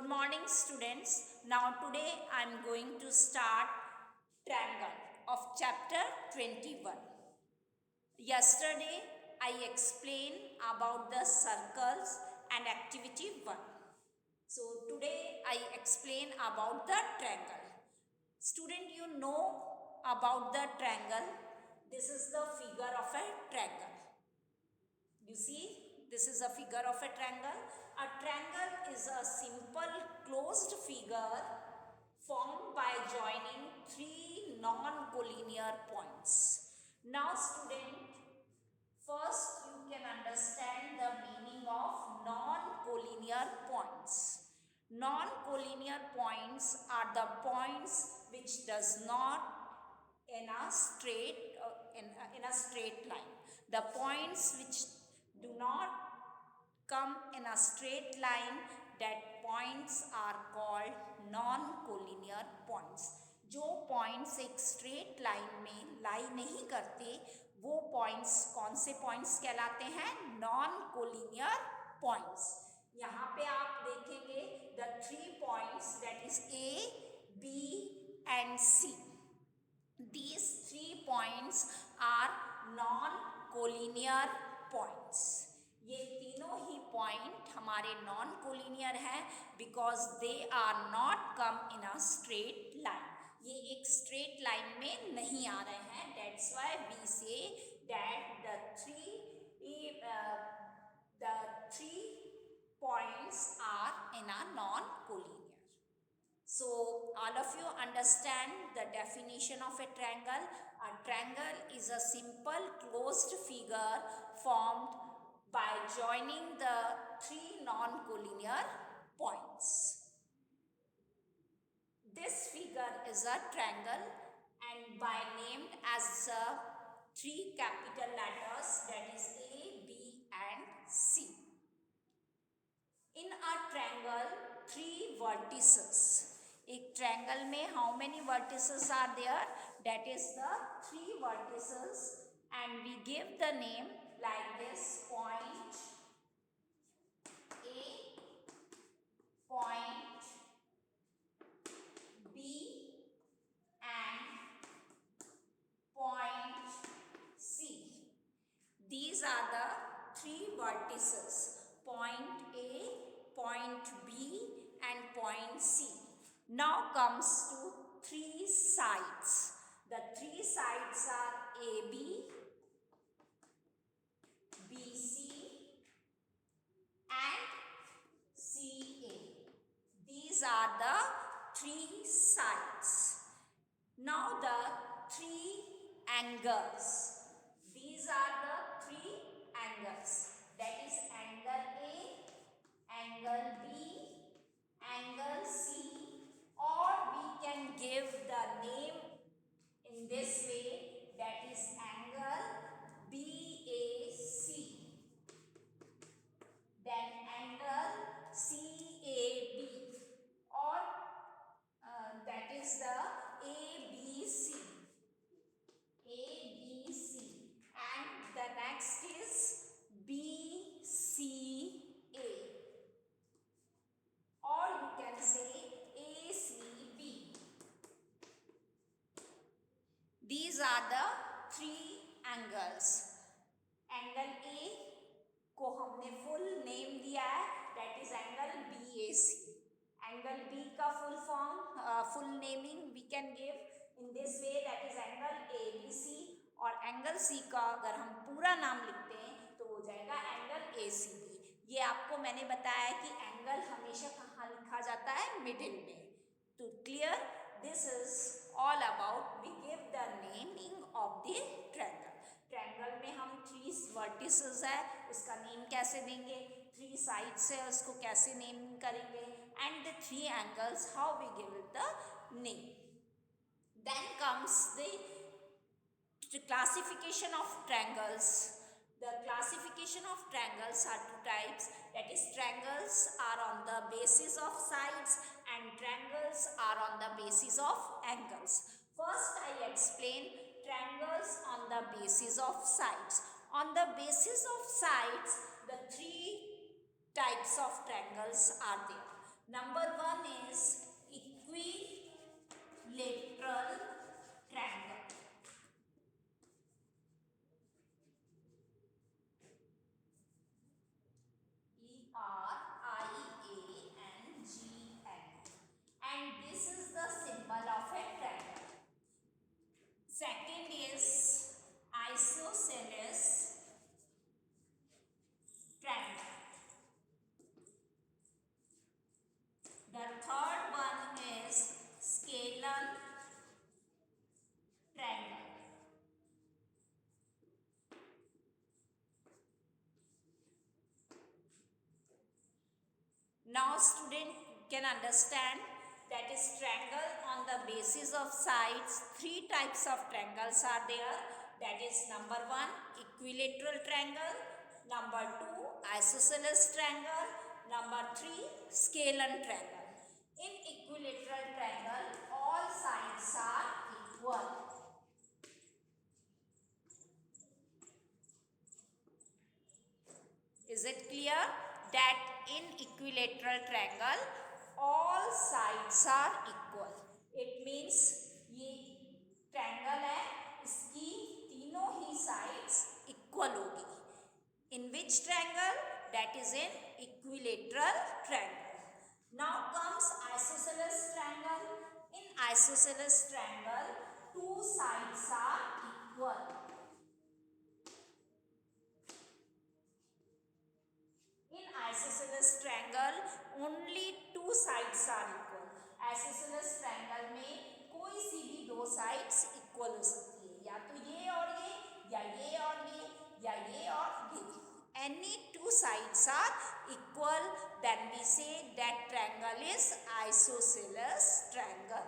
Good morning, students. Now today I am going to start triangle of chapter 21. Yesterday I explained about the circles and activity 1. So today I explain about the triangle. Student, you know about the triangle. This is the figure of a triangle. You see, this is a figure of a triangle. A triangle is a simple closed figure formed by joining three non-collinear points. Now student, first you can understand the meaning of non-collinear points. Non-collinear points are the points which does not in a straight line. The points which do not come in a straight line, that points are called non-collinear points. जो points एक straight line में लाई नहीं करते वो points कौन से points कहलाते हैं? Non collinear points. यहाँ पे आप देखेंगे the 3 points that is A, B and C. These 3 points are non-collinear points. ये तीनों ही पॉइंट हमारे नॉन कोलिनियर हैं because they are not come in a straight line. ये एक स्ट्रेट लाइन में नहीं आ रहे हैं. That's why we say that the three points are in a non collinear. So all of you understand the definition of a triangle. A triangle is a simple closed figure formed by joining the three non-collinear points. This figure is a triangle and by named as three capital letters, that is A, B and C. In a triangle, 3 vertices. एक triangle में how many vertices are there? That is the 3 vertices and we give the name like this: point A, point B and point C. These are the 3 vertices: point A, point B and point C. Now comes to 3 sides. The 3 sides are AB, BC and CA. These are the 3 sides. Now the 3 angles. These are the 3 angles. That is angle A, angle B, angle C, or we can give the name in this way, that is angle BAC, then angle CAB, or that is the ABC, and the next is BCA, or you can say ACB. These are the 3 angles. Angle A को हमने full name दिया है, that is angle BAC. Angle B का full naming we can give in this way, that is angle ABC. और angle C का अगर हम पूरा नाम लिखते हैं तो हो जाएगा एंगल ACB. ये आपको मैंने बताया कि एंगल हमेशा कहाँ लिखा जाता है? मिडिल में. तो clear? This is all about we give the naming of the triangle. Triangle में हम 3 वर्टिसेस है, उसका नेम कैसे देंगे? 3 साइड्स है, उसको कैसे नेम करेंगे? And the 3 angles, how we give it the name. Then comes the classification of triangles. The classification of triangles are 2 types, that is triangles are on the basis of sides and triangles are on the basis of angles. First I explain triangles on the basis of sides. On the basis of sides, the 3 types of triangles are there. Number 1 is equilateral triangle. ERIANGL. And this is the symbol of a triangle. Second is isosceles triangle. The third one is scalene triangle. Now student can understand that is triangle on the basis of sides. Three types of triangles are there. That is number 1 equilateral triangle, number 2 isosceles triangle, number 3 scalene triangle. In equilateral triangle all sides are equal. Is it clear that in equilateral triangle all sides are equal? It means ये triangle है, इसकी तीनों ही sides equal होगी. In which triangle? That is in equilateral triangle. Now comes isosceles triangle. In isosceles triangle two sides are equal. In isosceles triangle only two sides are equal. Isosceles triangle में कोई सी भी दो sides equal हो सकती है, या तो ये और ये, या ये और ये, या ये और ये. Any two sides are equal, then we say that triangle is isosceles triangle.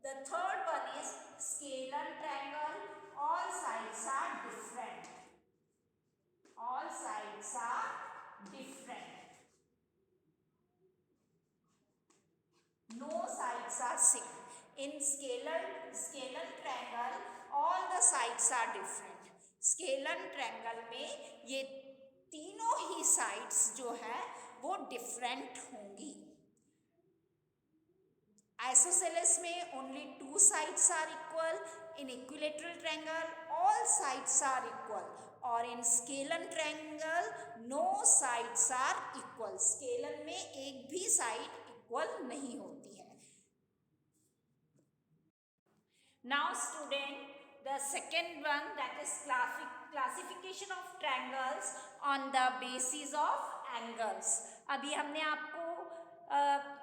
The third one is scalene triangle. All sides are different. All sides are different. No sides are same. In scalene triangle all the sides are different. Scalene triangle में ये तीनों ही sides जो है वो different होंगी. Isosceles में only two sides are equal. In equilateral triangle all sides are equal. और in scalene triangle no sides are equal. Scalene में एक भी side equal नहीं होती है. Now student, the second one, that is classification of triangles on the basis of angles. अभी हमने आपको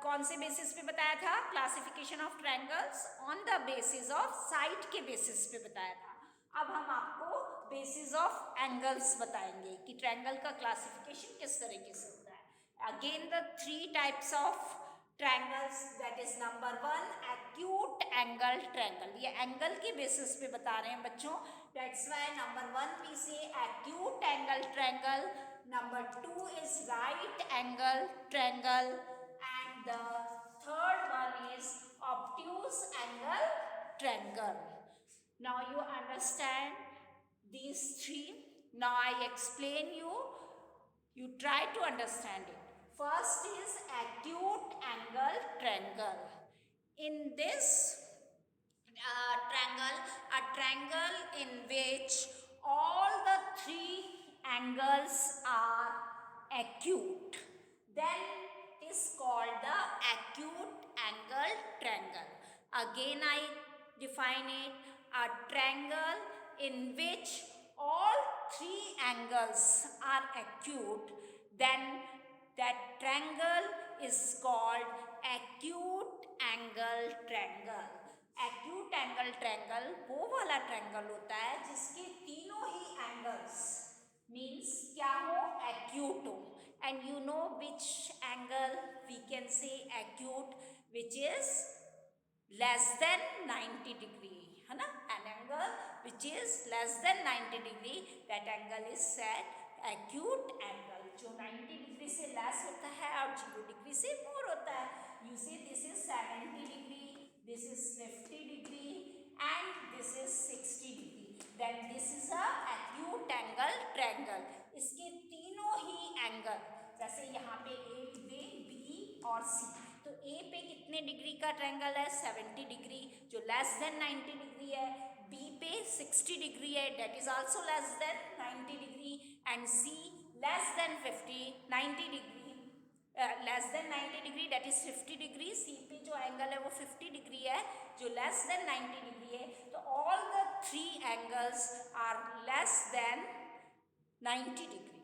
कौन से बेसिस पे बताया था? Classification of triangles on the basis of side के बेसिस पे बताया था. अब हम आपको बेसिस ऑफ एंगल्स बताएंगे कि ट्रायंगल का क्लासिफिकेशन किस तरीके से होता है. Again the three types of triangles, that is number 1 acute angle triangle. ये एंगल के बेसिस पे बता रहे हैं बच्चों. दैट्स व्हाई नंबर 1 वी से acute angle triangle. Number 2 is right angle triangle. And the third one is obtuse angle triangle. Now you understand these three. Now I explain you. You try to understand it. First is acute angle triangle. In this triangle, a triangle in which all the three angles are acute, then is called the acute angle triangle. Again I define it, a triangle in which all three angles are acute, then that triangle is called acute angle triangle. Acute angle triangle वो वाला triangle होता है जिसके तीनों ही angles means क्या हो? acute हो. And you know which angle we can say acute, which is less than 90 degree, है ना? An angle which is less than 90 degree, that angle is said acute angle. जो 90 degree से less होता है और 0 degree से more होता है. You see this is 70 degree, this is 50 degree and this is 60 degree. Then this is a acute angle triangle. इसके तीनों ही एंगल, जैसे यहाँ पे A, B और C, तो ए पे कितने डिग्री का ट्रायंगल है? 70 डिग्री, जो लेस देन 90 डिग्री है। बी पे 60 डिग्री है, that is also less than 90 degree. And C less than 50 90 degree, less than 90 degree, that is 50 degree. C पे जो एंगल है वो 50 डिग्री है, जो लेस देन 90 डिग्री है। तो all the three angles are less than 90 degree.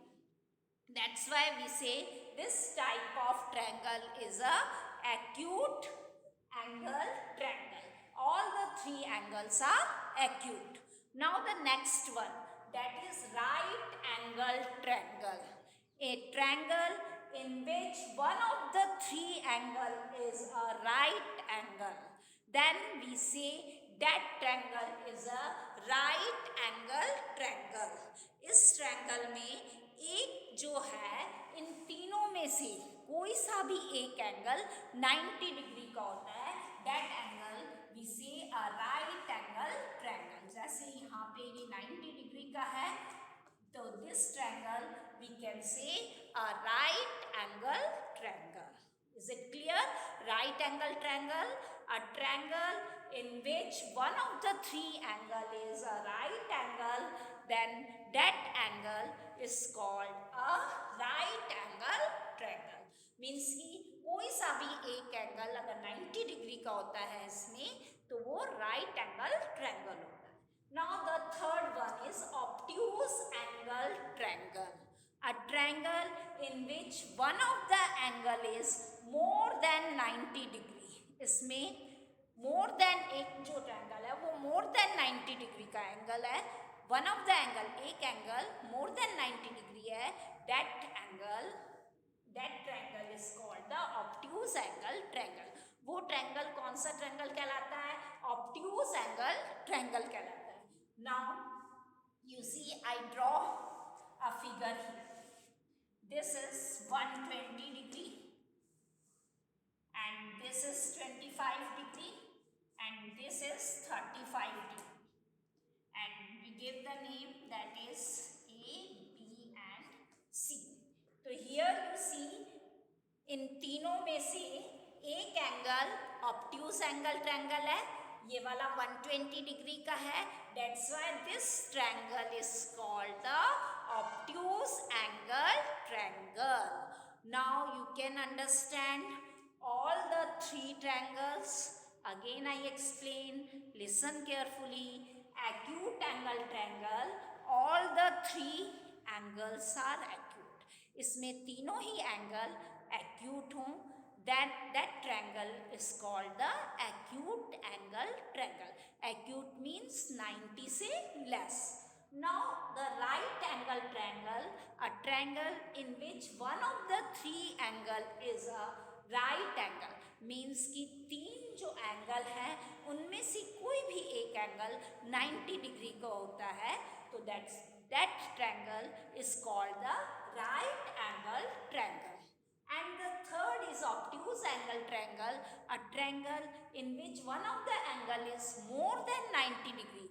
That's why we say this type of triangle is a acute angle triangle. All the three angles are acute. Now the next one, that is right angle triangle. A triangle in which one of the three angle is a right angle. Then we say that triangle is a right angle triangle. इस triangle में एक जो है, इन तीनों में से कोई सा भी एक एंगल 90 डिग्री का होता है, दैट एंगल वी से अ राइट एंगल ट्रायंगल। जैसे यहाँ पे ये 90 डिग्री का है, तो this triangle we can say a right angle triangle. Is it clear? Right angle triangle, a triangle in which one of the three angle is a right angle, then that angle is called a right angle triangle. Means कि कोई सा भी एक angle अगर 90 degree का होता है इसमें, तो वो right angle triangle होता है। Now the third one is obtuse angle triangle. A triangle in which one of the angle is more than 90 degree. इसमें more than एक जो ट्रायंगल है वो more than 90 डिग्री का एंगल है। One of the angle, एक angle more than 90 degree है, that angle, that triangle is called the obtuse angle triangle. वो ट्रायंगल कौन सा ट्रायंगल कहलाता है? obtuse angle triangle कहलाता है। Now you see I draw a figure here. This is 120 degree and this is 25 degree and this is 35 degree, and we give the name that is A, B and C. तो here you see इन तीनों में से एक angle obtuse angle triangle है, ये वाला 120 degree का है, that's why this triangle is called the obtuse angle triangle. Now you can understand all the three triangles. Again I explain, listen carefully. Acute angle triangle, all the three angles are acute. इसमें तीनों ही angle acute हों, that triangle is called the acute angle triangle. Acute means 90 से less. Now the right angle triangle, a triangle in which one of the three angle is a right angle, means कि तीन जो angle हैं उनमें से कोई भी एक एंगल 90 डिग्री का होता है, तो that triangle is called the right angle triangle. And the third is obtuse angle triangle, a triangle in which one of the angle is more than 90 degree.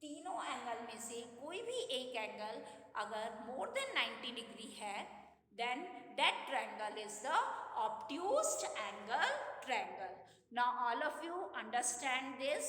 तीनों एंगल में से कोई भी एक एंगल अगर more than 90 डिग्री है, then that triangle is the obtuse angle triangle. Now all of you understand this.